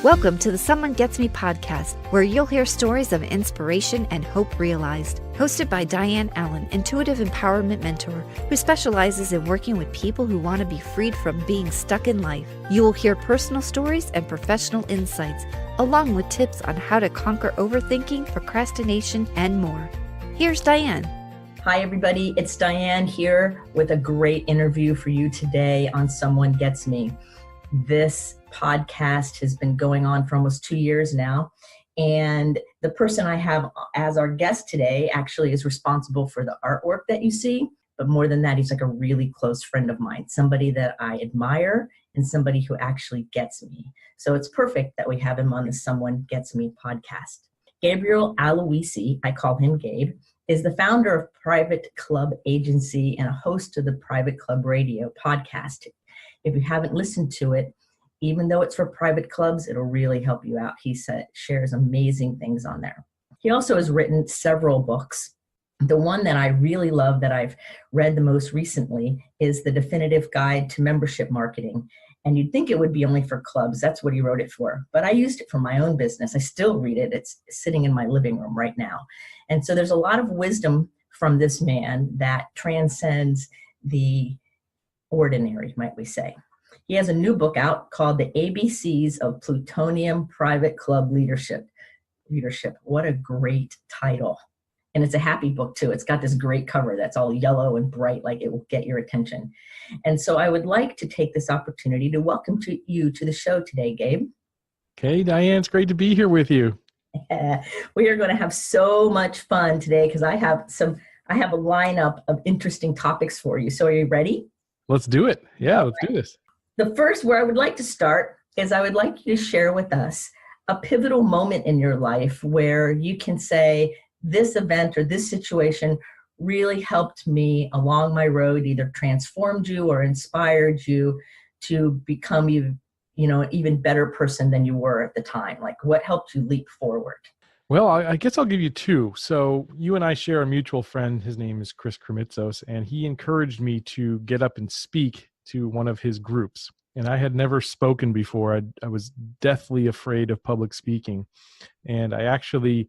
Welcome to the Someone Gets Me podcast, where you'll hear stories of inspiration and hope realized. Hosted by Dianne Allen, intuitive empowerment mentor who specializes in working with people who want to be freed from being stuck in life. You will hear personal stories and professional insights, along with tips on how to conquer overthinking, procrastination, and more. Here's Dianne. Hi, everybody. It's Dianne here with a great interview for you today on Someone Gets Me. This podcast has been going on for almost 2 years now. And the person I have as our guest today actually is responsible for the artwork that you see. But more than that, he's like a really close friend of mine, somebody that I admire and somebody who actually gets me. So it's perfect that we have him on the Someone Gets Me podcast. Gabriel Aluisy, I call him Gabe, is the founder of Private Club Agency and a host of the Private Club Radio podcast. If you haven't listened to it, even though it's for private clubs, it'll really help you out. He shares amazing things on there. He also has written several books. The one that I really love that I've read the most recently is The Definitive Guide to Membership Marketing. And you'd think it would be only for clubs. That's what he wrote it for. But I used it for my own business. I still read it. It's sitting in my living room right now. And so there's a lot of wisdom from this man that transcends the ordinary, might we say. He has a new book out called The ABCs of Plutonium Private Club Leadership. What a great title. And it's a happy book too. It's got this great cover that's all yellow and bright, like it will get your attention. And so I would like to take this opportunity to welcome you to the show today, Gabe. Okay, Dianne, it's great to be here with you. We are going to have so much fun today because I have a lineup of interesting topics for you. So are you ready? Let's do it. Yeah, let's do this. The first where I would like to start is I would like you to share with us a pivotal moment in your life where you can say this event or this situation really helped me along my road, either transformed you or inspired you to become an even better person than you were at the time. Like what helped you leap forward? Well, I guess I'll give you two. So you and I share a mutual friend. His name is Chris Kremitzos, and he encouraged me to get up and speak to one of his groups. And I had never spoken before. I was deathly afraid of public speaking. And I actually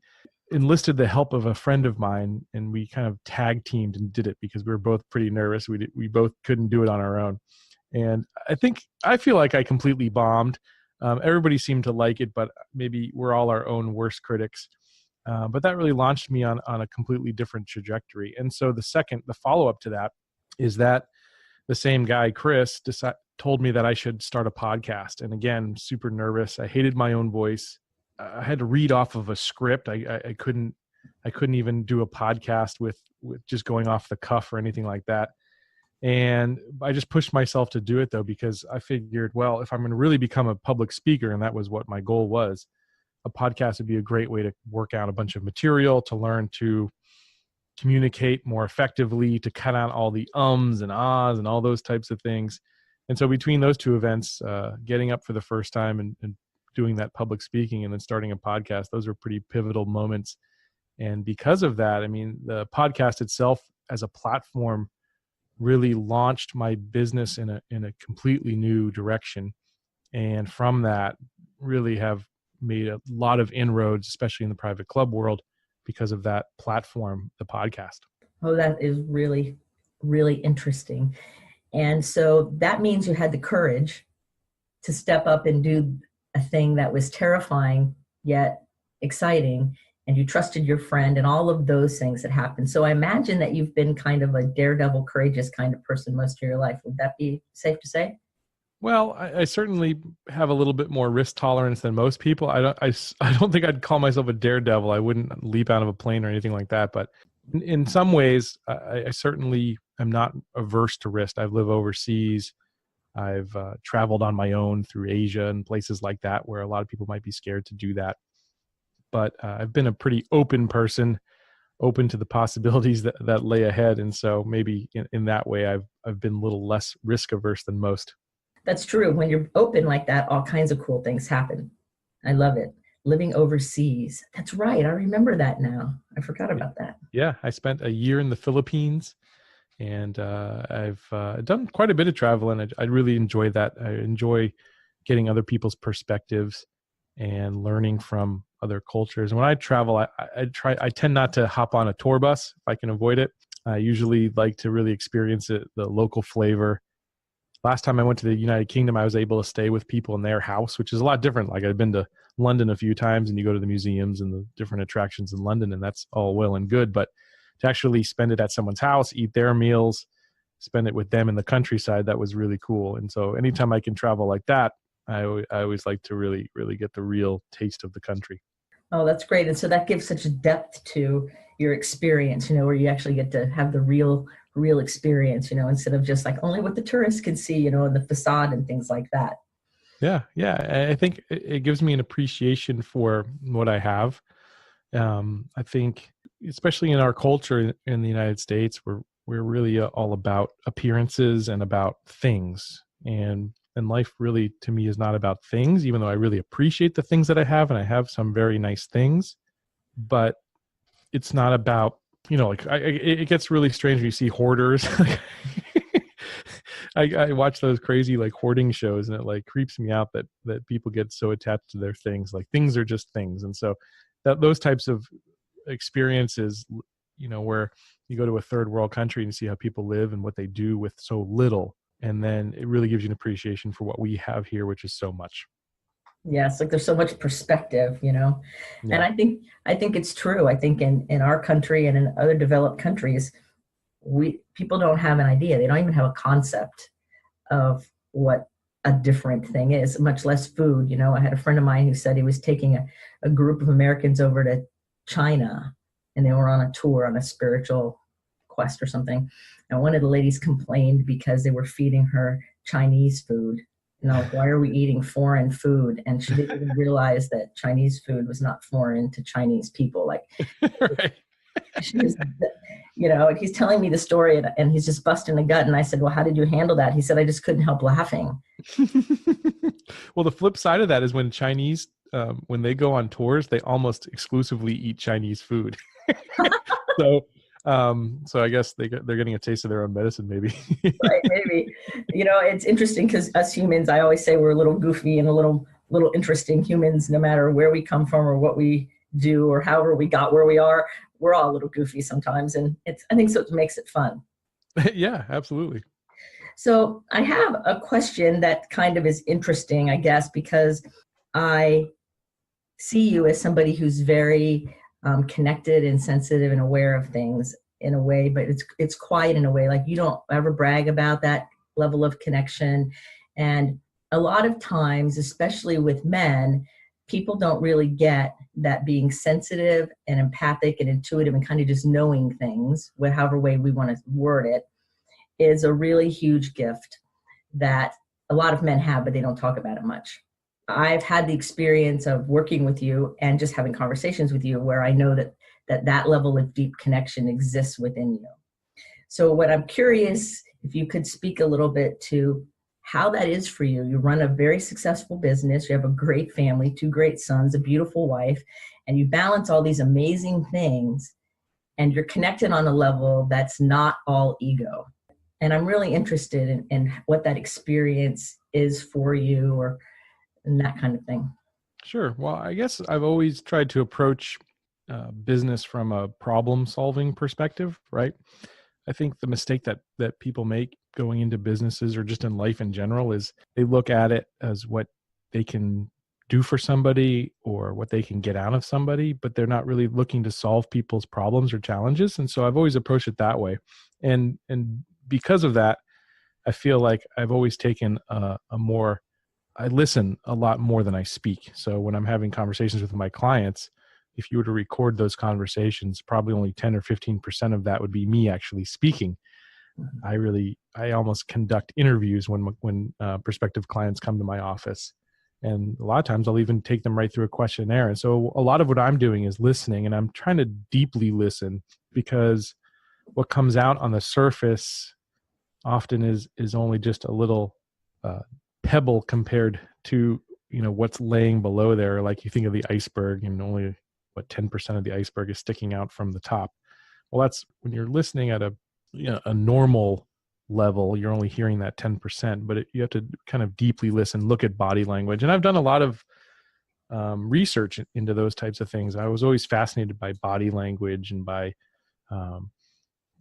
enlisted the help of a friend of mine, and we kind of tag teamed and did it because we were both pretty nervous. We both couldn't do it on our own. And I feel like I completely bombed. Everybody seemed to like it, but maybe we're all our own worst critics. But that really launched me on a completely different trajectory. And so the follow-up to that is that the same guy, Chris, told me that I should start a podcast. And again, super nervous. I hated my own voice. I had to read off of a script. I couldn't even do a podcast with just going off the cuff or anything like that. And I just pushed myself to do it though, because I figured, well, if I'm going to really become a public speaker, and that was what my goal was, a podcast would be a great way to work out a bunch of material, to learn to communicate more effectively, to cut out all the ums and ahs and all those types of things. And so between those two events, getting up for the first time and doing that public speaking and then starting a podcast, those are pretty pivotal moments. And because of that, I mean, the podcast itself as a platform really launched my business in a completely new direction. And from that, really have made a lot of inroads, especially in the private club world, because of that platform, the podcast. Oh, that is really, really interesting. And so that means you had the courage to step up and do a thing that was terrifying, yet exciting. And you trusted your friend and all of those things that happened. So I imagine that you've been kind of a daredevil, courageous kind of person most of your life. Would that be safe to say? Well, I certainly have a little bit more risk tolerance than most people. I don't think I'd call myself a daredevil. I wouldn't leap out of a plane or anything like that. But in some ways, I certainly am not averse to risk. I've lived overseas. I've traveled on my own through Asia and places like that where a lot of people might be scared to do that. But I've been a pretty open person, open to the possibilities that lay ahead. And so maybe in that way, I've been a little less risk averse than most. That's true. When you're open like that, all kinds of cool things happen. I love it. Living overseas. That's right. I remember that now. I forgot about that. Yeah. I spent a year in the Philippines, and I've done quite a bit of travel, and I really enjoy that. I enjoy getting other people's perspectives. and learning from other cultures. And when I travel, I tend not to hop on a tour bus if I can avoid it. I usually like to really experience it, the local flavor. Last time I went to the United Kingdom, I was able to stay with people in their house, which is a lot different. Like I've been to London a few times, and you go to the museums and the different attractions in London, and that's all well and good. But to actually spend it at someone's house, eat their meals, spend it with them in the countryside, that was really cool. And so anytime I can travel like that, I always like to really, really get the real taste of the country. Oh, that's great. And so that gives such a depth to your experience, where you actually get to have the real experience, instead of just like only what the tourists can see, and the facade and things like that. Yeah. I think it gives me an appreciation for what I have. I think, especially in our culture in the United States, we're really all about appearances and about things. And life really, to me, is not about things, even though I really appreciate the things that I have, and I have some very nice things. But it's not about, it gets really strange when you see hoarders. I watch those crazy like hoarding shows, and it like creeps me out that people get so attached to their things. Like things are just things. And so those types of experiences, where you go to a third world country and you see how people live and what they do with so little. And then it really gives you an appreciation for what we have here, which is so much. Yes, like there's so much perspective, Yeah. And I think it's true. I think in our country and in other developed countries, people don't have an idea. They don't even have a concept of what a different thing is, much less food. I had a friend of mine who said he was taking a group of Americans over to China, and they were on a tour, on a spiritual quest or something. And one of the ladies complained because they were feeding her Chinese food. Like, why are we eating foreign food? And she didn't even realize that Chinese food was not foreign to Chinese people. Like, Right. she was, and he's telling me the story, and he's just busting a gut. And I said, well, how did you handle that? He said, I just couldn't help laughing. Well, the flip side of that is when Chinese, when they go on tours, they almost exclusively eat Chinese food. So I guess they're getting a taste of their own medicine, maybe. Right, maybe. It's interesting because us humans, I always say we're a little goofy and a little interesting humans, no matter where we come from or what we do or however we got where we are. We're all a little goofy sometimes, and I think so it makes it fun. Yeah, absolutely. So I have a question that kind of is interesting, I guess, because I see you as somebody who's very connected and sensitive and aware of things in a way, but it's quiet in a way. Like you don't ever brag about that level of connection. And a lot of times, especially with men, people don't really get that being sensitive and empathic and intuitive and kind of just knowing things, however way we want to word it, is a really huge gift that a lot of men have, but they don't talk about it much. I've had the experience of working with you and just having conversations with you where I know that level of deep connection exists within you. So what I'm curious, if you could speak a little bit to how that is for you. You run a very successful business. You have a great family, 2 great sons, a beautiful wife, and you balance all these amazing things, and you're connected on a level that's not all ego. And I'm really interested in what that experience is for you, and that kind of thing. Sure. Well, I guess I've always tried to approach business from a problem-solving perspective, right? I think the mistake that people make going into businesses or just in life in general is they look at it as what they can do for somebody or what they can get out of somebody, but they're not really looking to solve people's problems or challenges. And so I've always approached it that way. And because of that, I feel like I've always taken I listen a lot more than I speak. So when I'm having conversations with my clients, if you were to record those conversations, probably only 10 or 15% of that would be me actually speaking. I almost conduct interviews when prospective clients come to my office. And a lot of times I'll even take them right through a questionnaire. And so a lot of what I'm doing is listening, and I'm trying to deeply listen, because what comes out on the surface often is only just a little pebble compared to, what's laying below there. Like you think of the iceberg, and only 10% of the iceberg is sticking out from the top. Well, that's when you're listening at a normal level, you're only hearing that 10%, but you have to kind of deeply listen, look at body language. And I've done a lot of research into those types of things. I was always fascinated by body language and by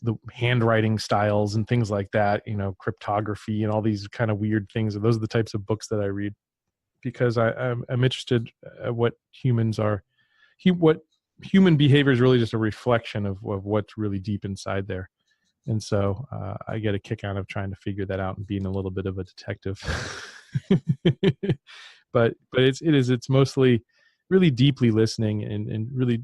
the handwriting styles and things like that, cryptography and all these kind of weird things. Those are the types of books that I read because I'm interested at what humans are, what human behavior is really just a reflection of what's really deep inside there. And so I get a kick out of trying to figure that out and being a little bit of a detective. but it's mostly really deeply listening and really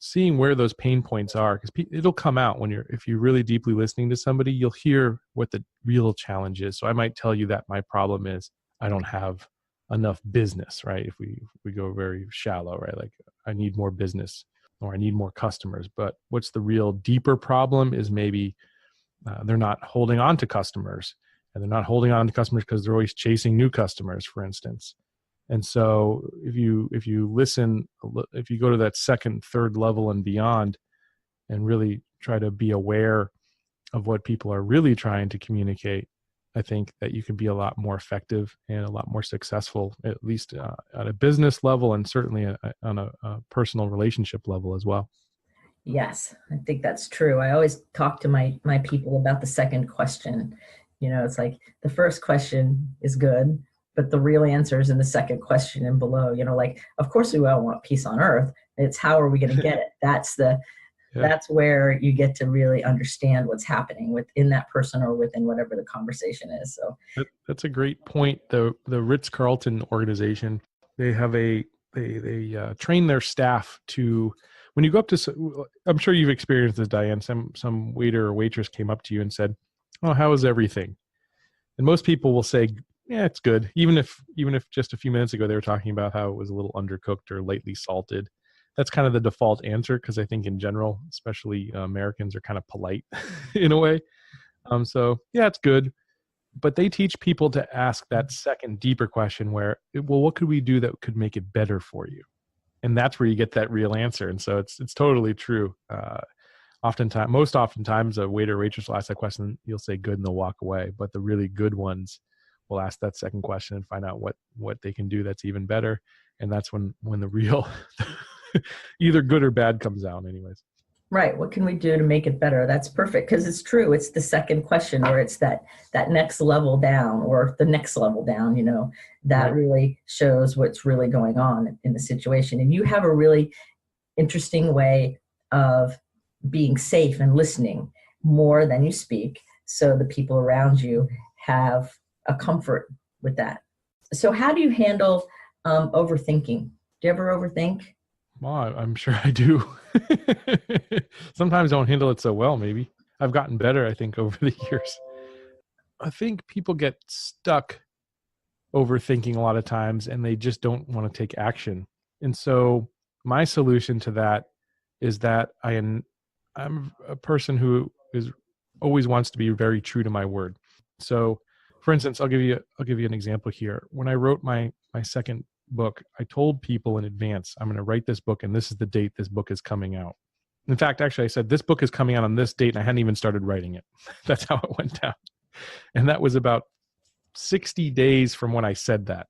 seeing where those pain points are, because it'll come out if you're really deeply listening to somebody, you'll hear what the real challenge is. So I might tell you that my problem is I don't have enough business, right? If we go very shallow, right? Like I need more business or I need more customers. But what's the real deeper problem is maybe they're not holding on to customers, and they're not holding on to customers because they're always chasing new customers, for instance. And so if you listen, if you go to that second, third level and beyond and really try to be aware of what people are really trying to communicate, I think that you can be a lot more effective and a lot more successful, at least at a business level and certainly on a personal relationship level as well. Yes, I think that's true. I always talk to my people about the second question. It's like the first question is good, but the real answer is in the second question and below. Like, of course we all want peace on earth. It's how are we going to get it? That's where you get to really understand what's happening within that person or within whatever the conversation is. So that's a great point. The Ritz-Carlton organization, they have they train their staff to, when you go up to, I'm sure you've experienced this, Dianne, some waiter or waitress came up to you and said, "Oh, how is everything?" And most people will say, "Yeah, it's good." Even if just a few minutes ago they were talking about how it was a little undercooked or lightly salted. That's kind of the default answer, because I think in general, especially Americans, are kind of polite in a way. So yeah, it's good. But they teach people to ask that second, deeper question where, well, what could we do that could make it better for you? And that's where you get that real answer. And so it's totally true. Most oftentimes, a waiter or waitress will ask that question, you'll say good, and they'll walk away. But the really good ones will ask that second question and find out what they can do that's even better. And that's when the real either good or bad comes out anyways. Right. What can we do to make it better? That's perfect, because it's true. It's the second question, or it's that next level down, or the next level down, that Right. really shows what's really going on in the situation. And you have a really interesting way of being safe and listening more than you speak, so the people around you have a comfort with that. So how do you handle overthinking? Do you ever overthink? Well, I'm sure I do. Sometimes I don't handle it so well, maybe. I've gotten better, I think, over the years. I think people get stuck overthinking a lot of times, and they just don't want to take action. And so my solution to that is that I'm a person who always wants to be very true to my word. So, for instance, I'll give you an example here. When I wrote my second book, I told people in advance, I'm going to write this book, and this is the date this book is coming out. In fact, actually, I said this book is coming out on this date, and I hadn't even started writing it. That's how it went down. And that was about 60 days from when I said that.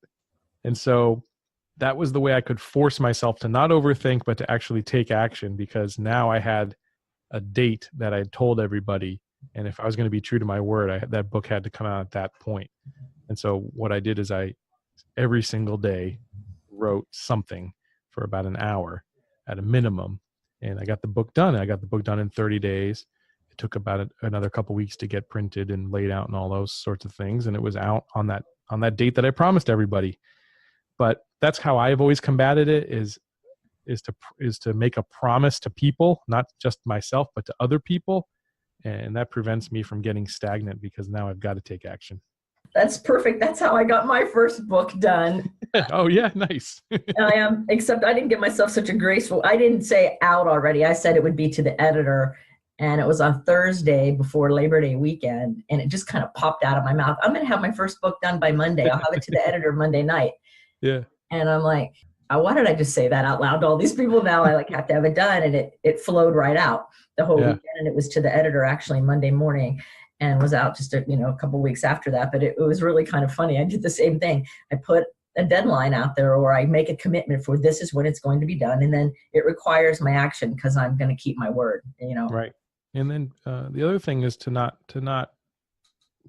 And so that was the way I could force myself to not overthink, but to actually take action, because now I had a date that I had told everybody. And if I was going to be true to my word, that book had to come out at that point. And so what I did is every single day wrote something for about an hour at a minimum. And I got the book done. I got the book done in 30 days. It took about another couple weeks to get printed and laid out and all those sorts of things. And it was out on that date that I promised everybody. But that's how I've always combated it, is to make a promise to people, not just myself, but to other people. And that prevents me from getting stagnant, because now I've got to take action. That's perfect. That's how I got my first book done. Oh yeah, nice. Except I didn't give myself such a graceful, I didn't say out already. I said it would be to the editor, and it was on Thursday before Labor Day weekend, and it just kind of popped out of my mouth. I'm going to have my first book done by Monday. I'll have it to the editor Monday night. Yeah. And I'm like, why did I just say that out loud to all these people? Now I have to have it done. And it flowed right out the whole weekend. And it was to the editor actually Monday morning, and was out just a couple of weeks after that. But it was really kind of funny. I did the same thing. I put a deadline out there, or I make a commitment for this is when it's going to be done. And then it requires my action because I'm going to keep my word, Right. And then the other thing is to not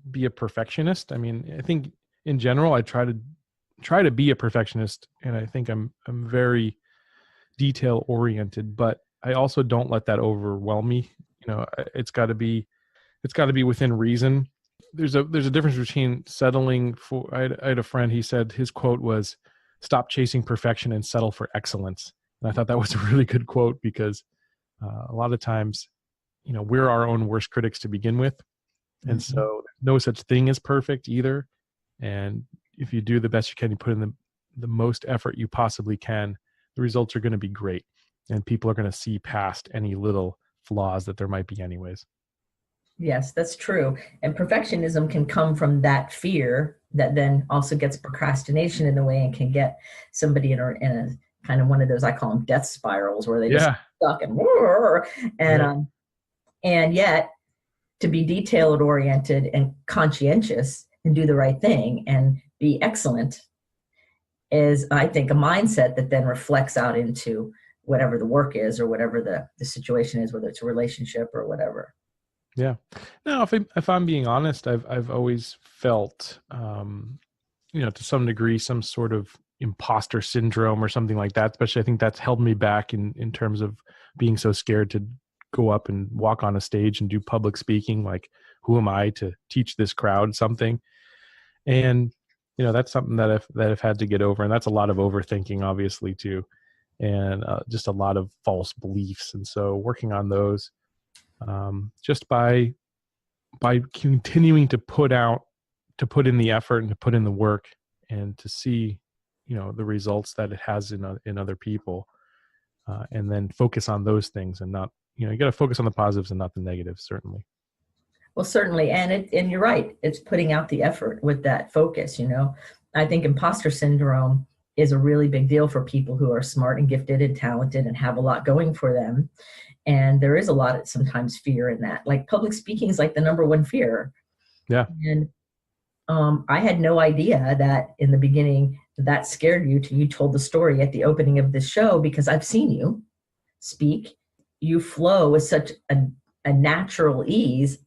be a perfectionist. I mean, I think in general, I try to be a perfectionist, and I think I'm very detail oriented, but I also don't let that overwhelm me. It's got to be within reason. There's a difference between settling for. I had a friend. He said his quote was, "Stop chasing perfection and settle for excellence." And I thought that was a really good quote because a lot of times, we're our own worst critics to begin with, and so no such thing as perfect either. And if you do the best you can, you put in the most effort you possibly can, the results are going to be great, and people are going to see past any little flaws that there might be anyways. Yes, that's true. And perfectionism can come from that fear that then also gets procrastination in the way and can get somebody in a kind of one of those, I call them death spirals, where they just stuck and yet to be detailed oriented and conscientious and do the right thing and be excellent is, I think, a mindset that then reflects out into whatever the work is or whatever the situation is, whether it's a relationship or whatever. Yeah. Now, if I'm being honest, I've always felt, to some degree, some sort of imposter syndrome or something like that. Especially, I think that's held me back in terms of being so scared to go up and walk on a stage and do public speaking. Like, who am I to teach this crowd something? And that's something that I've had to get over, and that's a lot of overthinking, obviously, too, and just a lot of false beliefs. And so, working on those. Just by continuing to put in the effort and to put in the work and to see, the results that it has in other people, and then focus on those things and not, you got to focus on the positives and not the negatives, certainly. Well, certainly. And you're right. It's putting out the effort with that focus. I think imposter syndrome is a really big deal for people who are smart and gifted and talented and have a lot going for them. And there is a lot of sometimes fear in that. Like public speaking is like the number one fear. Yeah. And I had no idea that in the beginning that scared you till you told the story at the opening of this show, because I've seen you speak. You flow with such a natural ease.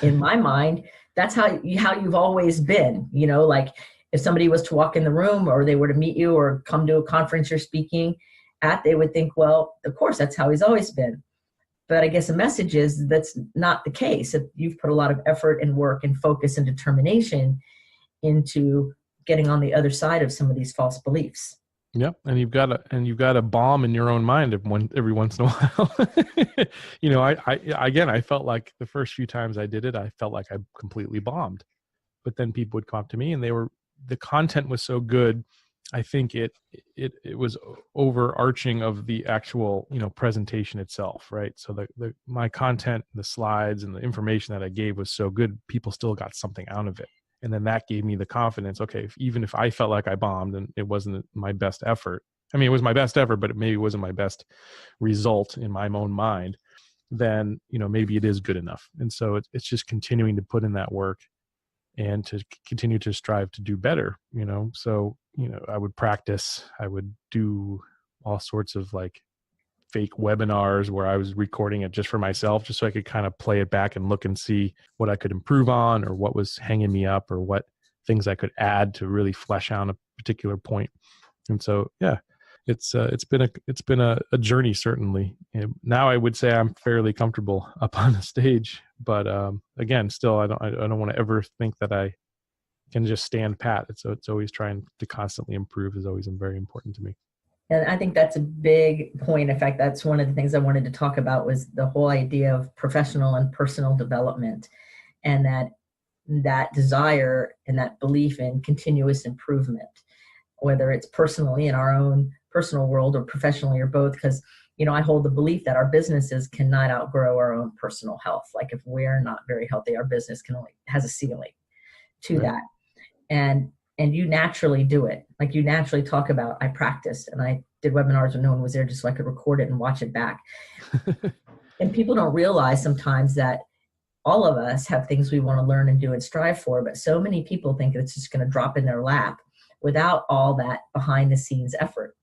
In my mind, that's how you've always been. Like if somebody was to walk in the room or they were to meet you or come to a conference you're speaking at, they would think, well, of course, that's how he's always been. But I guess the message is that's not the case. You've put a lot of effort and work and focus and determination into getting on the other side of some of these false beliefs. Yep, and you've got a bomb in your own mind every once in a while. I felt like the first few times I did it, I felt like I completely bombed. But then people would come up to me, and the content was so good. I think it was overarching of the actual, presentation itself, right? So my content, the slides and the information that I gave was so good, people still got something out of it. And then that gave me the confidence. Okay, even if I felt like I bombed and it wasn't my best effort, I mean, it was my best effort, but it maybe wasn't my best result in my own mind, then, maybe it is good enough. And so it's just continuing to put in that work and to continue to strive to do better, So, I would practice, I would do all sorts of like fake webinars where I was recording it just for myself, just so I could kind of play it back and look and see what I could improve on or what was hanging me up or what things I could add to really flesh out a particular point. And so, yeah, it's been a journey, certainly. And now I would say I'm fairly comfortable up on the stage, but again, still, I don't want to ever think that I can just stand pat. It's always trying to constantly improve is always very important to me. And I think that's a big point. In fact, that's one of the things I wanted to talk about was the whole idea of professional and personal development, and that desire and that belief in continuous improvement, whether it's personally in our own personal world or professionally or both. Because, I hold the belief that our businesses cannot outgrow our own personal health. Like if we're not very healthy, our business has a ceiling to Right. that. And you naturally do it. Like you naturally talk about, I practiced and I did webinars when no one was there just so I could record it and watch it back. And people don't realize sometimes that all of us have things we want to learn and do and strive for, but so many people think it's just going to drop in their lap. without all that behind the scenes effort.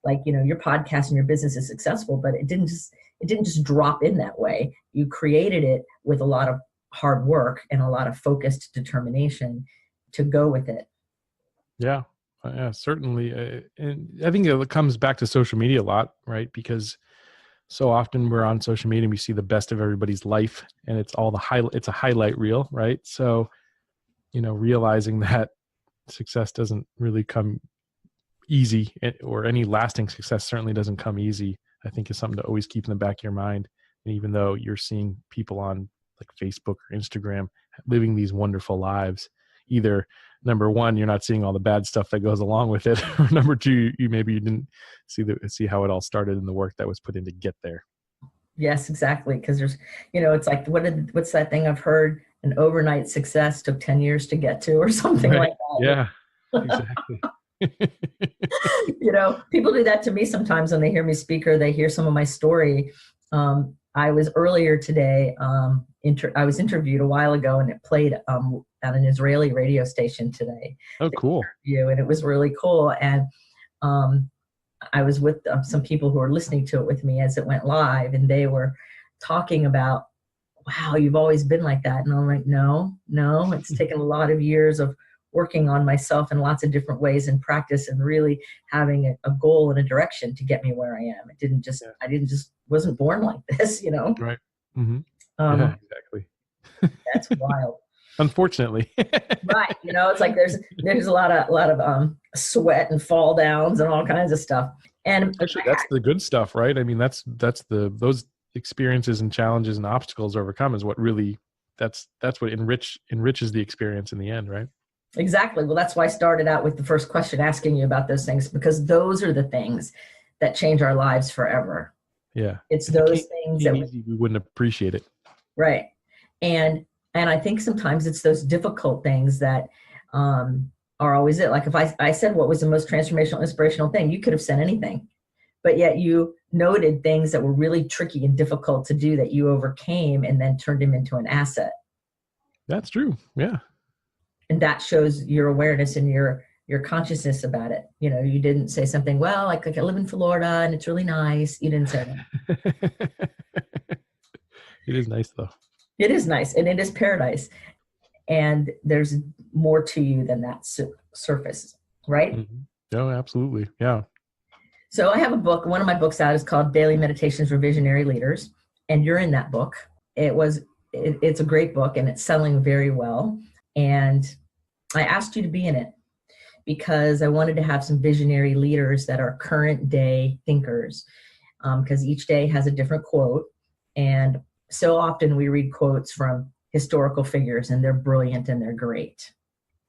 Like, your podcast and your business is successful, but it didn't just drop in that way. You created it with a lot of hard work and a lot of focused determination to go with it. Yeah. Yeah, certainly. And I think it comes back to social media a lot, right? Because so often we're on social media and we see the best of everybody's life, and it's all it's a highlight reel, right? So, realizing that success doesn't really come easy, or any lasting success certainly doesn't come easy, I think is something to always keep in the back of your mind. And even though you're seeing people on like Facebook or Instagram living these wonderful lives, either number one, you're not seeing all the bad stuff that goes along with it, or number two, you didn't see how it all started and the work that was put in to get there. Yes, exactly. Because there's, it's like, what's that thing I've heard? An overnight success took 10 years to get to, or something Right. like that. Yeah, exactly. People do that to me sometimes when they hear me speak or they hear some of my story. I was earlier today, I was interviewed a while ago, and it played at an Israeli radio station today. Oh, cool. And it was really cool. And I was with some people who were listening to it with me as it went live, and they were talking about, wow, you've always been like that. And I'm like, no, it's taken a lot of years of working on myself in lots of different ways and practice, and really having a goal and a direction to get me where I am. I wasn't born like this, Right. Mm-hmm. Yeah, exactly. That's wild. Unfortunately. Right. It's like there's a lot of sweat and fall downs and all kinds of stuff. And actually, that's the good stuff, right? I mean, that's those experiences and challenges and obstacles overcome is what really, that's what enriches the experience in the end, right? Exactly. Well, that's why I started out with the first question asking you about those things, because those are the things that change our lives forever. Yeah. It's those things that we wouldn't appreciate it. Right. And I think sometimes it's those difficult things that are always it. Like if I said what was the most transformational, inspirational thing, you could have said anything, but yet you noted things that were really tricky and difficult to do that you overcame and then turned them into an asset. That's true. Yeah. And that shows your awareness and your consciousness about it. You didn't say something, well, like I live in Florida and it's really nice. You didn't say that. It is nice though. It is nice, and it is paradise. And there's more to you than that surface, right? Mm-hmm. Oh, absolutely. Yeah. So I have a book. One of my books out is called Daily Meditations for Visionary Leaders. And you're in that book. It's a great book, and it's selling very well. And I asked you to be in it because I wanted to have some visionary leaders that are current day thinkers, because each day has a different quote. And so often we read quotes from historical figures and they're brilliant and they're great.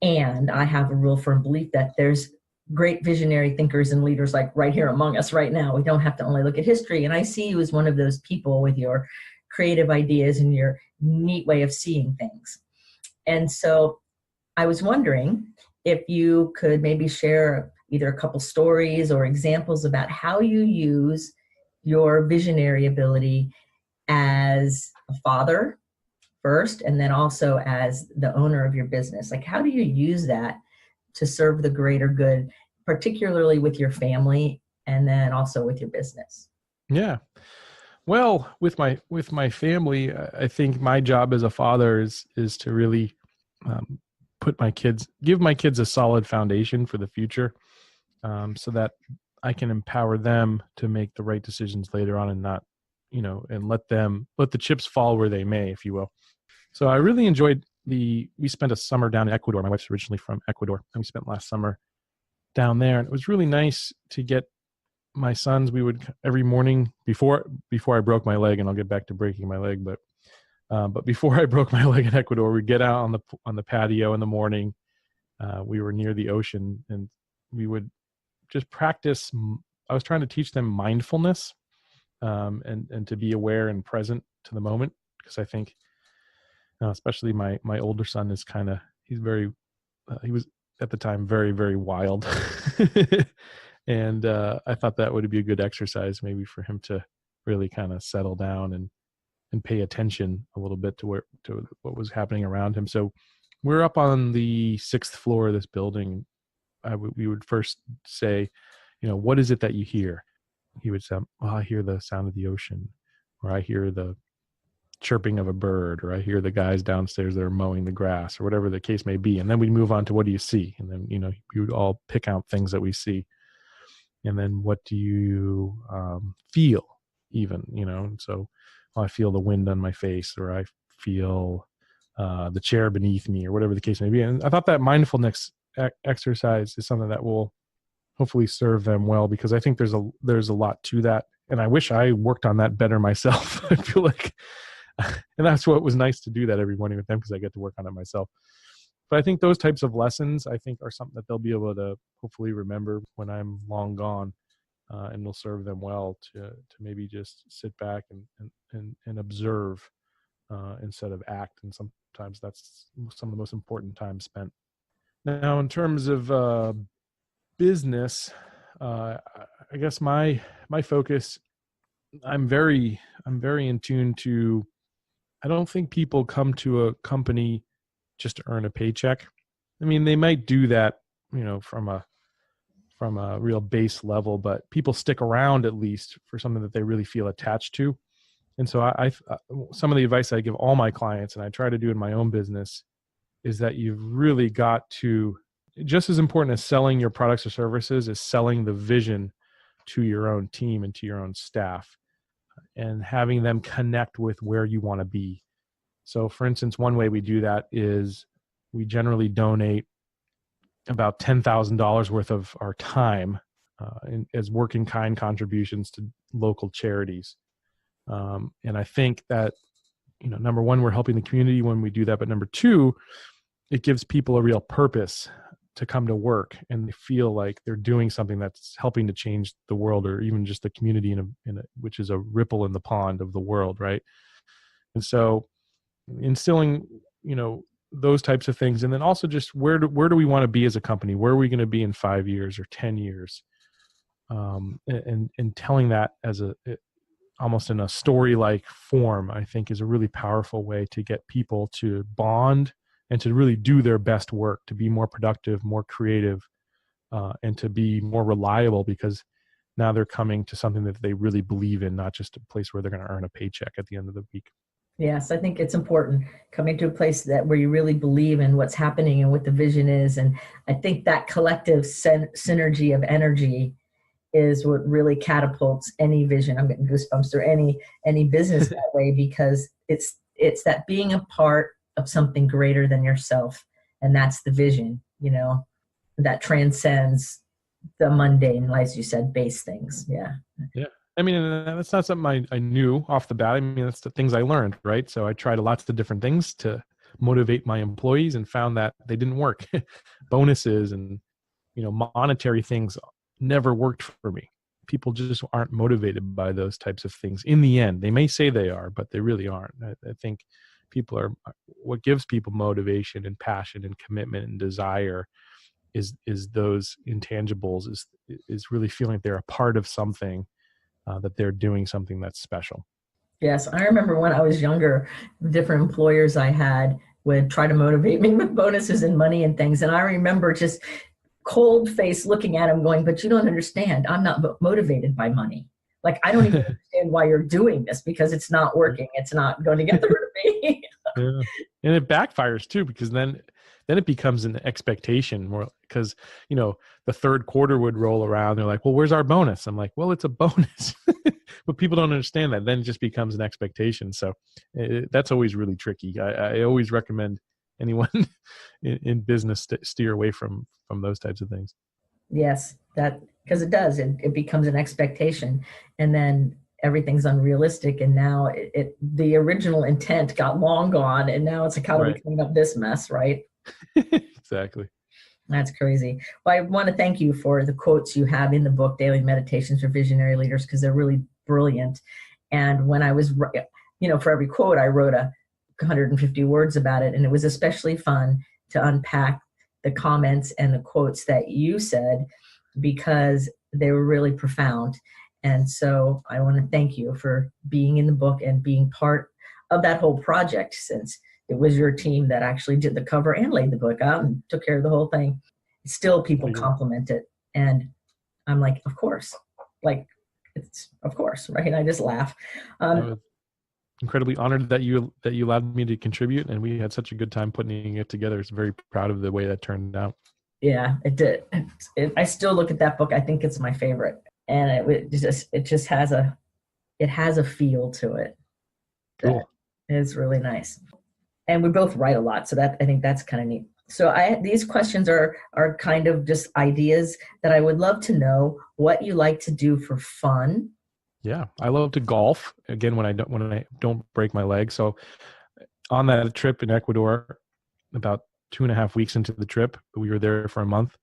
And I have a real firm belief that there's great visionary thinkers and leaders like right here among us right now. We don't have to only look at history. And I see you as one of those people with your creative ideas and your neat way of seeing things. And so I was wondering if you could maybe share either a couple stories or examples about how you use your visionary ability as a father first, and then also as the owner of your business. Like, how do you use that to serve the greater good, particularly with your family and then also with your business? Yeah. Well, with my family, I think my job as a father is to really give my kids a solid foundation for the future, so that I can empower them to make the right decisions later on, and not, and let the chips fall where they may, if you will. So I really enjoyed we spent a summer down in Ecuador. My wife's originally from Ecuador, and we spent last summer down there, and it was really nice to get my sons. We would every morning before I broke my leg, and I'll get back to breaking my leg, but before I broke my leg in Ecuador, we'd get out on the patio in the morning. We were near the ocean, and we would just practice. I was trying to teach them mindfulness, and to be aware and present to the moment, because I think, especially my older son is he was at the time very, very wild. And I thought that would be a good exercise maybe for him to really kind of settle down and pay attention a little bit to what was happening around him. So we're up on the 6th floor of this building, we would first say, what is it that you hear? He would say, oh, I hear the sound of the ocean, or I hear the chirping of a bird, or I hear the guys downstairs that are mowing the grass, or whatever the case may be. And then we move on to, what do you see? And then, we would all pick out things that we see. And then what do you feel even, so I feel the wind on my face, or I feel the chair beneath me, or whatever the case may be. And I thought that mindfulness exercise is something that will hopefully serve them well, because I think there's a lot to that. And I wish I worked on that better myself. I feel like, and that's what was nice to do that every morning with them, because I get to work on it myself. But I think those types of lessons, I think, are something that they'll be able to hopefully remember when I'm long gone, and will serve them well to maybe just sit back and observe instead of act. And sometimes that's some of the most important time spent. Now, in terms of business, I guess my focus, I'm very in tune to, I don't think people come to a company just to earn a paycheck. I mean, they might do that, from a real base level, but people stick around at least for something that they really feel attached to. And so I some of the advice I give all my clients, and I try to do in my own business, is that you've really got to, just as important as selling your products or services, is selling the vision to your own team and to your own staff, and having them connect with where you want to be. So for instance, one way we do that is we generally donate about $10,000 worth of our time as work-in-kind contributions to local charities. And I think that, number one, we're helping the community when we do that. But number two, it gives people a real purpose to come to work, and they feel like they're doing something that's helping to change the world, or even just the community which is a ripple in the pond of the world, right? And so instilling, those types of things. And then also just where do we want to be as a company? Where are we going to be in 5 years or 10 years? And telling that as almost in a story-like form, I think, is a really powerful way to get people to bond and to really do their best work, to be more productive, more creative, and to be more reliable, because now they're coming to something that they really believe in, not just a place where they're going to earn a paycheck at the end of the week. Yes, I think it's important coming to a place where you really believe in what's happening and what the vision is. And I think that collective synergy of energy is what really catapults any vision. I'm getting goosebumps, or any business that way, because it's that being a part of something greater than yourself. And that's the vision, that transcends the mundane, as you said, base things. Yeah. Yeah. I mean, that's not something I knew off the bat. I mean, that's the things I learned, right? So I tried lots of different things to motivate my employees, and found that they didn't work. Bonuses and, monetary things never worked for me. People just aren't motivated by those types of things. In the end, they may say they are, but they really aren't. I think what gives people motivation and passion and commitment and desire is those intangibles, is really feeling like they're a part of something, that they're doing something that's special. Yes, I remember when I was younger, different employers I had would try to motivate me with bonuses and money and things. And I remember just cold face looking at them going, but you don't understand. I'm not motivated by money. Like, I don't even understand why you're doing this, because it's not working. It's not going to get the rid of me. Yeah. And it backfires too, because then it becomes an expectation more, because, the third quarter would roll around. They're like, well, where's our bonus? I'm like, well, it's a bonus. But people don't understand that. Then it just becomes an expectation. So that's always really tricky. I always recommend anyone in business to steer away from those types of things. Yes, because it does. It becomes an expectation, and then everything's unrealistic. And now the original intent got long gone, and now it's like, how do we clean up this mess, right? Exactly. That's crazy. Well, I want to thank you for the quotes you have in the book, Daily Meditations for Visionary Leaders, because they're really brilliant. And when I was, for every quote, I wrote 150 words about it. And it was especially fun to unpack the comments and the quotes that you said, because they were really profound. And so I want to thank you for being in the book and being part of that whole project, since it was your team that actually did the cover and laid the book out and took care of the whole thing. Still people There you compliment it. And I'm like, of course, like it's of course, right? I just laugh. go. I was incredibly honored that you allowed me to contribute, and we had such a good time putting it together. I was very proud of the way that turned out. Yeah, it did. I still look at that book. I think it's my favorite, and it just has a feel to it that Cool. is really nice. And we both write a lot, so that I think that's kind of neat. So these questions are kind of just ideas that I would love to know what you like to do for fun. Yeah, I love to golf. Again, when I don't break my leg. So on that trip in Ecuador, about 2.5 weeks into the trip, we were there for a month.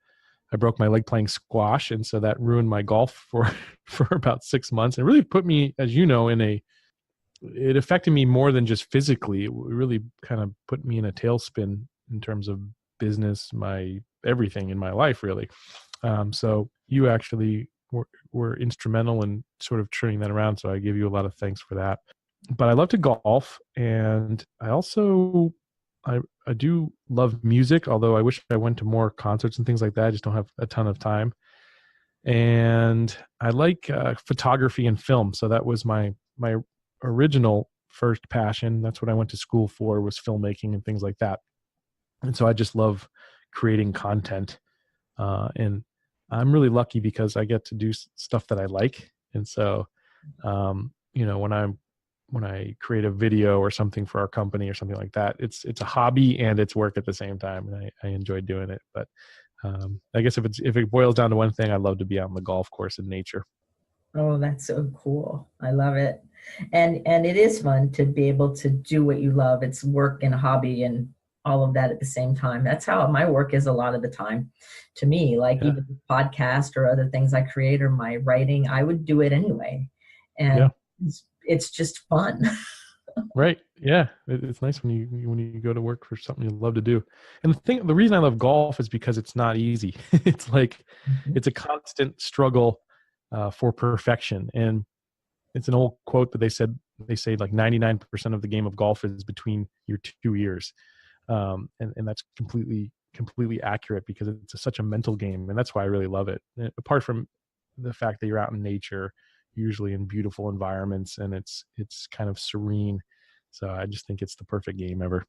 I broke my leg playing squash, and so that ruined my golf for for about 6 months. It really put me, as you know, it affected me more than just physically. It really kind of put me in a tailspin in terms of business, my everything in my life, really. So you actually were instrumental in sort of turning that around. So I give you a lot of thanks for that. But I love to golf, and I also I do love music, although I wish I went to more concerts and things like that. I just don't have a ton of time. And I like photography and film. So that was my original first passion. That's what I went to school for, was filmmaking and things like that. And so I just love creating content. And I'm really lucky because I get to do stuff that I like. And so, when I create a video or something for our company or something like that, it's a hobby and it's work at the same time. And I enjoy doing it. But I guess if it boils down to one thing, I'd love to be out on the golf course in nature. Oh, that's so cool. I love it. And it is fun to be able to do what you love. It's work and hobby and all of that at the same time. That's how my work is a lot of the time to me. Like Yeah. even the podcast or other things I create or my writing, I would do it anyway. And Yeah. it's just fun. Right. Yeah. It's nice when you go to work for something you love to do. And the reason I love golf is because it's not easy. It's like, it's a constant struggle for perfection. And it's an old quote, but they say like 99% of the game of golf is between your two ears. And that's completely accurate, because it's such a mental game. And that's why I really love it. And apart from the fact that you're out in nature, usually in beautiful environments, and it's kind of serene. So I just think it's the perfect game ever.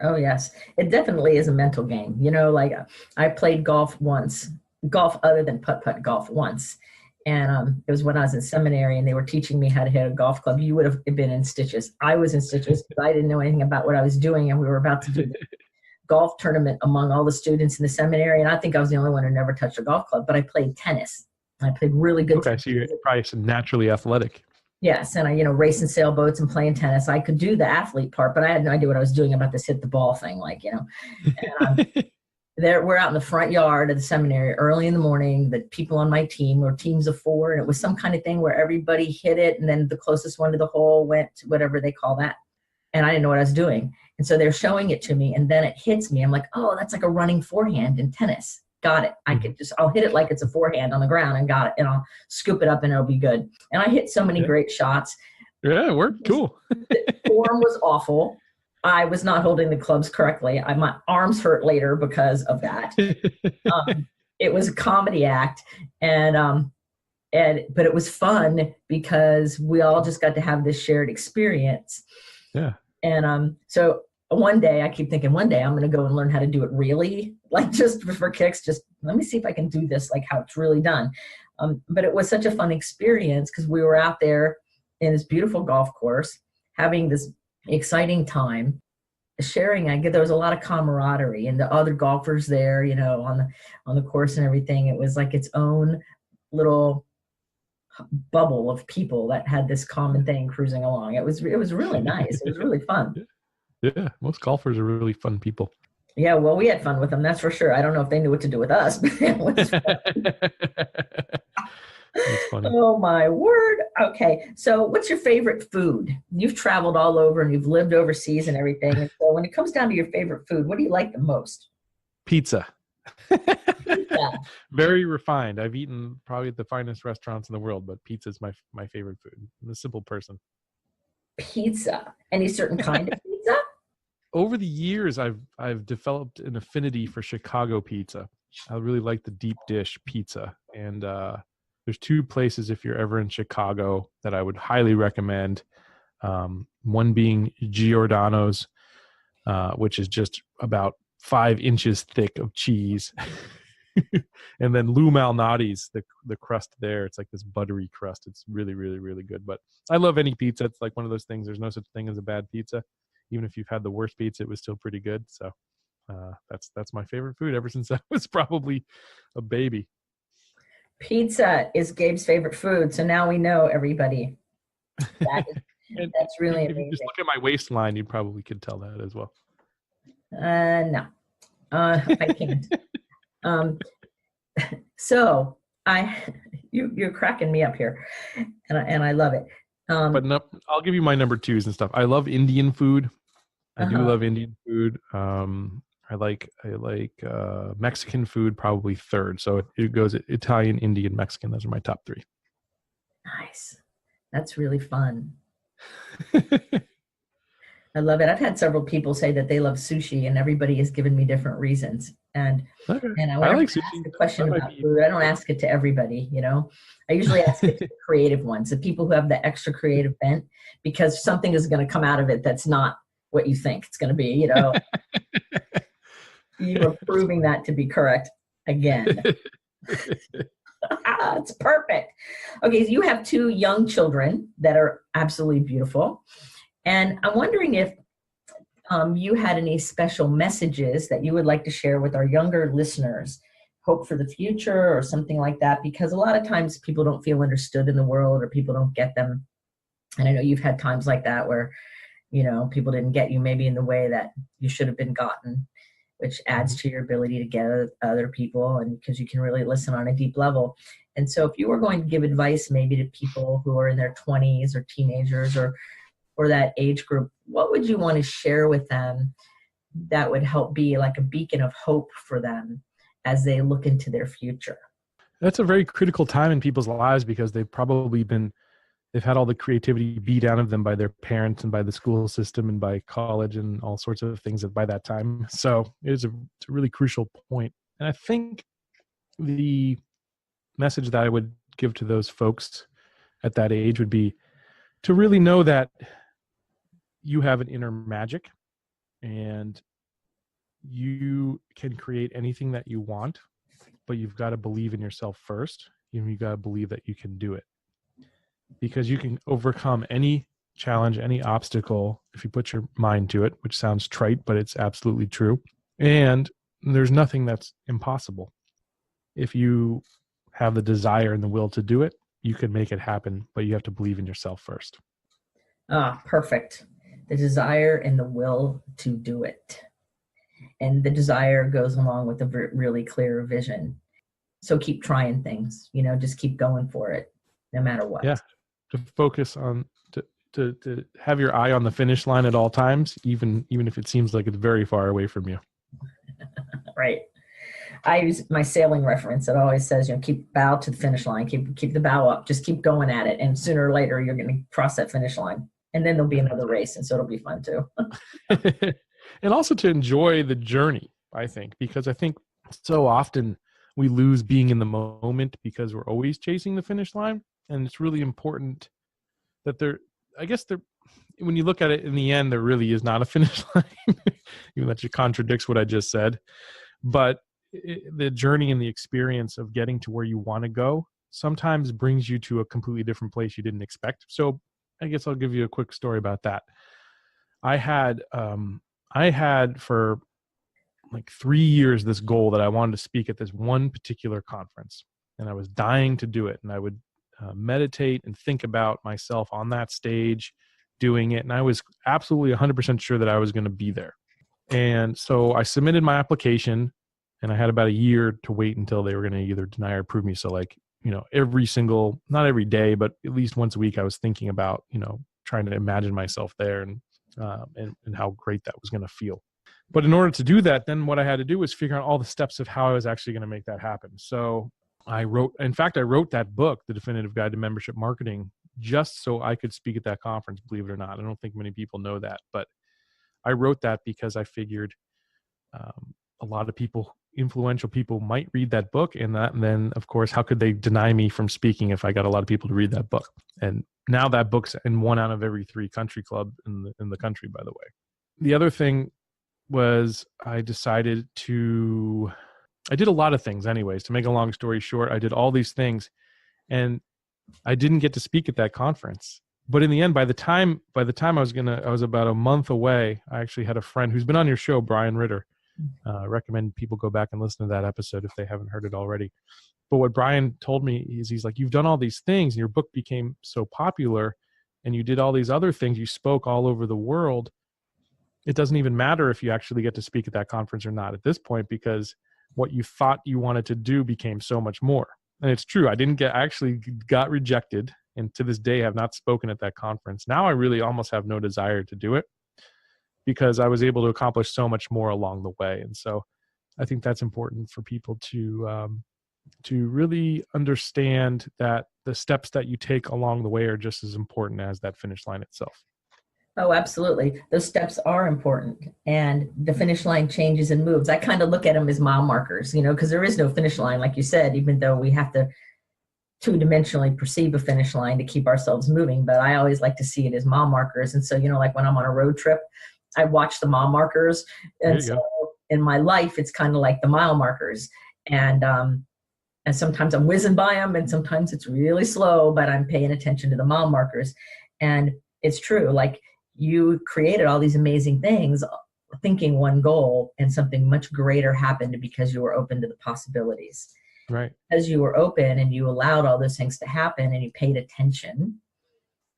Oh, yes. It definitely is a mental game. Like I played golf other than putt-putt golf once. And it was when I was in seminary and they were teaching me how to hit a golf club. You would have been in stitches. I was in stitches because I didn't know anything about what I was doing. And we were about to do the golf tournament among all the students in the seminary. And I think I was the only one who never touched a golf club, but I played tennis. I played really good tennis. So you're probably naturally athletic. Yes, and I, racing sailboats and playing tennis. I could do the athlete part, but I had no idea what I was doing about this hit the ball thing. And, we're out in the front yard of the seminary early in the morning. The people on my team were teams of 4, and it was some kind of thing where everybody hit it, and then the closest one to the hole went to whatever they call that. And I didn't know what I was doing. And so they're showing it to me, and then it hits me. I'm like, oh, that's like a running forehand in tennis. Got it. I'll hit it like it's a forehand on the ground, and got it. And I'll scoop it up and it'll be good. And I hit so many great shots. Yeah, it worked. Cool. The form was awful. I was not holding the clubs correctly. My arms hurt later because of that. It was a comedy act. But it was fun because we all just got to have this shared experience. Yeah. And so one day I'm going to go and learn how to do it really, like just for kicks. Just let me see if I can do this, like how it's really done. But it was such a fun experience because we were out there in this beautiful golf course, having this exciting time, sharing. There was a lot of camaraderie, and the other golfers there, on the course and everything. It was like its own little bubble of people that had this common thing cruising along. It was really nice. It was really fun. Yeah, most golfers are really fun people. Yeah, well, we had fun with them, that's for sure. I don't know if they knew what to do with us, but it was fun. That's funny. Oh, my word. Okay, so what's your favorite food? You've traveled all over and you've lived overseas and everything. And so when it comes down to your favorite food, what do you like the most? Pizza. Pizza. Very refined. I've eaten probably at the finest restaurants in the world, but pizza is my favorite food. I'm a simple person. Pizza. Any certain kind of pizza? Over the years, I've developed an affinity for Chicago pizza. I really like the deep dish pizza. And there's two places if you're ever in Chicago that I would highly recommend. One being Giordano's, which is just about 5 inches thick of cheese. And then Lou Malnati's, the crust there. It's like this buttery crust. It's really, really, really good. But I love any pizza. It's like one of those things. There's no such thing as a bad pizza. Even if you've had the worst pizza, it was still pretty good. So that's my favorite food ever since I was probably a baby. Pizza is Gabe's favorite food. So now we know, everybody. That's really if amazing. you just look at my waistline, you probably could tell that as well. No, I can't. So you're cracking me up here, and I love it. But no, I'll give you my number twos and stuff. I love Indian food. I do love Indian food. I like Mexican food probably third. So it goes Italian, Indian, Mexican. Those are my top 3. Nice. That's really fun. I love it. I've had several people say that they love sushi, and everybody has given me different reasons. And I like sushi. Ask a question about food, I don't ask it to everybody, I usually ask it to the creative ones, the people who have the extra creative bent, because something is going to come out of it that's not what you think it's going to be, You are proving that to be correct again. It's perfect. Okay, so you have 2 young children that are absolutely beautiful. And I'm wondering if you had any special messages that you would like to share with our younger listeners, hope for the future or something like that, because a lot of times people don't feel understood in the world, or people don't get them. And I know you've had times like that where, people didn't get you maybe in the way that you should have been gotten, which adds to your ability to get other people, and because you can really listen on a deep level. And so if you were going to give advice maybe to people who are in their 20s or teenagers or that age group, what would you want to share with them that would help be like a beacon of hope for them as they look into their future? That's a very critical time in people's lives, because they've had all the creativity beat out of them by their parents and by the school system and by college and all sorts of things by that time. So it's a really crucial point. And I think the message that I would give to those folks at that age would be to really know that you have an inner magic, and you can create anything that you want, but you've got to believe in yourself first. You've got to believe that you can do it, because you can overcome any challenge, any obstacle, if you put your mind to it, which sounds trite, but it's absolutely true. And there's nothing that's impossible. If you have the desire and the will to do it, you can make it happen, but you have to believe in yourself first. Perfect. The desire and the will to do it. And the desire goes along with a really clear vision. So keep trying things, just keep going for it, no matter what. Yeah. To focus on, to have your eye on the finish line at all times, even if it seems like it's very far away from you. Right. I use my sailing reference. It always says, keep bow to the finish line, keep the bow up, just keep going at it. And sooner or later, you're going to cross that finish line. And then there'll be another race. And so it'll be fun too. And also to enjoy the journey, I think, because I think so often we lose being in the moment because we're always chasing the finish line. And it's really important that when you look at it in the end, there really is not a finish line, even though it contradicts what I just said. But the journey and the experience of getting to where you want to go sometimes brings you to a completely different place you didn't expect. So I guess I'll give you a quick story about that. I had for like 3 years this goal that I wanted to speak at this one particular conference, and I was dying to do it. And I would meditate and think about myself on that stage doing it. And I was absolutely 100% sure that I was going to be there. And so I submitted my application, and I had about a year to wait until they were going to either deny or approve me. So like, not every day, but at least once a week, I was thinking about, trying to imagine myself there and how great that was going to feel. But in order to do that, then what I had to do was figure out all the steps of how I was actually going to make that happen. So I wrote that book, The Definitive Guide to Membership Marketing, just so I could speak at that conference, believe it or not. I don't think many people know that, but I wrote that because I figured a lot of people influential people might read that book, and then of course, how could they deny me from speaking if I got a lot of people to read that book? And now that book's in 1 out of every 3 country club in the country, by the way. The other thing was I did a lot of things anyways. To make a long story short, I did all these things, and I didn't get to speak at that conference. But in the end, by the time I was about a month away, I actually had a friend who's been on your show, Brian Ritter. Recommend people go back and listen to that episode if they haven't heard it already. But what Brian told me is, he's like, you've done all these things and your book became so popular and you did all these other things. You spoke all over the world. It doesn't even matter if you actually get to speak at that conference or not at this point, because what you thought you wanted to do became so much more. And it's true. I actually got rejected, and to this day have not spoken at that conference. Now I really almost have no desire to do it, because I was able to accomplish so much more along the way. And so I think that's important for people to really understand that the steps that you take along the way are just as important as that finish line itself. Oh, absolutely. Those steps are important, and the finish line changes and moves. I kind of look at them as mile markers, because there is no finish line, like you said, even though we have to two-dimensionally perceive a finish line to keep ourselves moving. But I always like to see it as mile markers. And so, like when I'm on a road trip, I watch the mile markers. And so in my life, it's kind of like the mile markers. And sometimes I'm whizzing by them, and sometimes it's really slow, but I'm paying attention to the mile markers. And it's true. Like, you created all these amazing things thinking one goal, and something much greater happened because you were open to the possibilities. Right. As you were open and you allowed all those things to happen and you paid attention,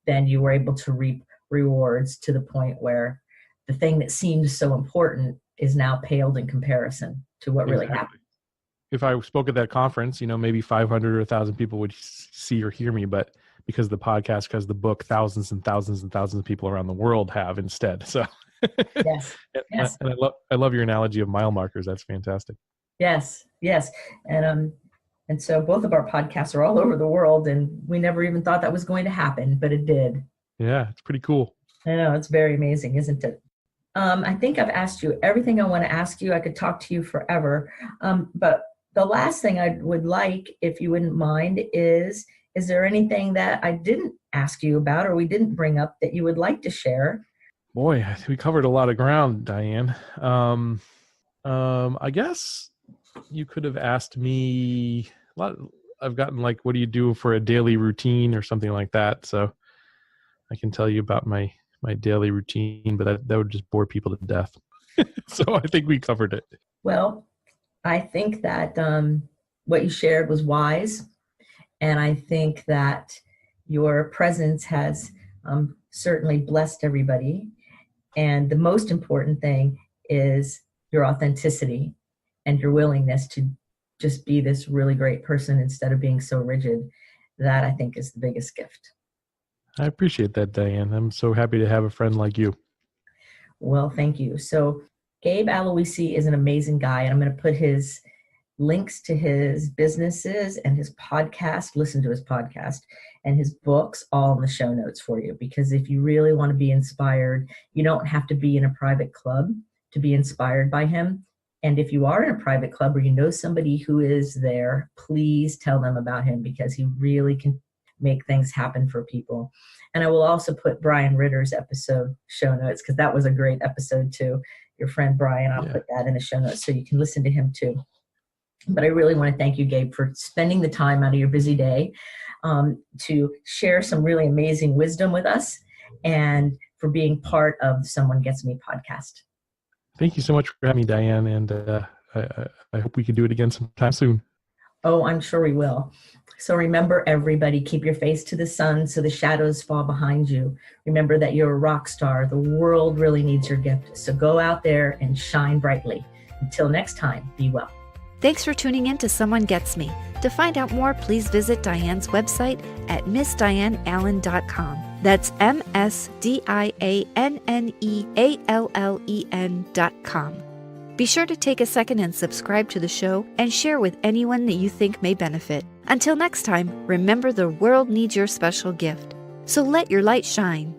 then you were able to reap rewards to the point where the thing that seemed so important is now paled in comparison to what really happened. If I spoke at that conference, maybe 500 or 1,000 people would see or hear me, but because of the podcast, because of the book, thousands and thousands and thousands of people around the world have instead. So yes. And I love your analogy of mile markers. That's fantastic. Yes. And so both of our podcasts are all over the world, and we never even thought that was going to happen, but it did. Yeah, it's pretty cool. I know, it's very amazing, isn't it? I think I've asked you everything I want to ask you. I could talk to you forever. But the last thing I would like, if you wouldn't mind, is there anything that I didn't ask you about or we didn't bring up that you would like to share? Boy, we covered a lot of ground, Dianne. I guess you could have asked me a lot. I've gotten like, what do you do for a daily routine or something like that? So I can tell you about my daily routine, but that would just bore people to death. So I think we covered it. Well, I think that what you shared was wise. And I think that your presence has certainly blessed everybody. And the most important thing is your authenticity and your willingness to just be this really great person instead of being so rigid. That, I think, is the biggest gift. I appreciate that, Dianne. I'm so happy to have a friend like you. Well, thank you. So Gabe Aluisy is an amazing guy, and I'm going to put his links to his businesses and his podcast, listen to his podcast, and his books all in the show notes for you. Because if you really want to be inspired, you don't have to be in a private club to be inspired by him. And if you are in a private club or you know somebody who is there, please tell them about him, because he really can make things happen for people. And I will also put Brian Ritter's episode show notes, because that was a great episode too. Your friend Brian, I'll put that in the show notes so you can listen to him too. But I really want to thank you, Gabe, for spending the time out of your busy day to share some really amazing wisdom with us, and for being part of the Someone Gets Me podcast. Thank you so much for having me, Dianne, and I hope we can do it again sometime soon. Oh, I'm sure we will. So remember, everybody, keep your face to the sun so the shadows fall behind you. Remember that you're a rock star. The world really needs your gift. So go out there and shine brightly. Until next time, be well. Thanks for tuning in to Someone Gets Me. To find out more, please visit Dianne's website at MissDianneAllen.com. That's MissDianneAllen.com. Be sure to take a second and subscribe to the show and share with anyone that you think may benefit. Until next time, remember the world needs your special gift. So let your light shine.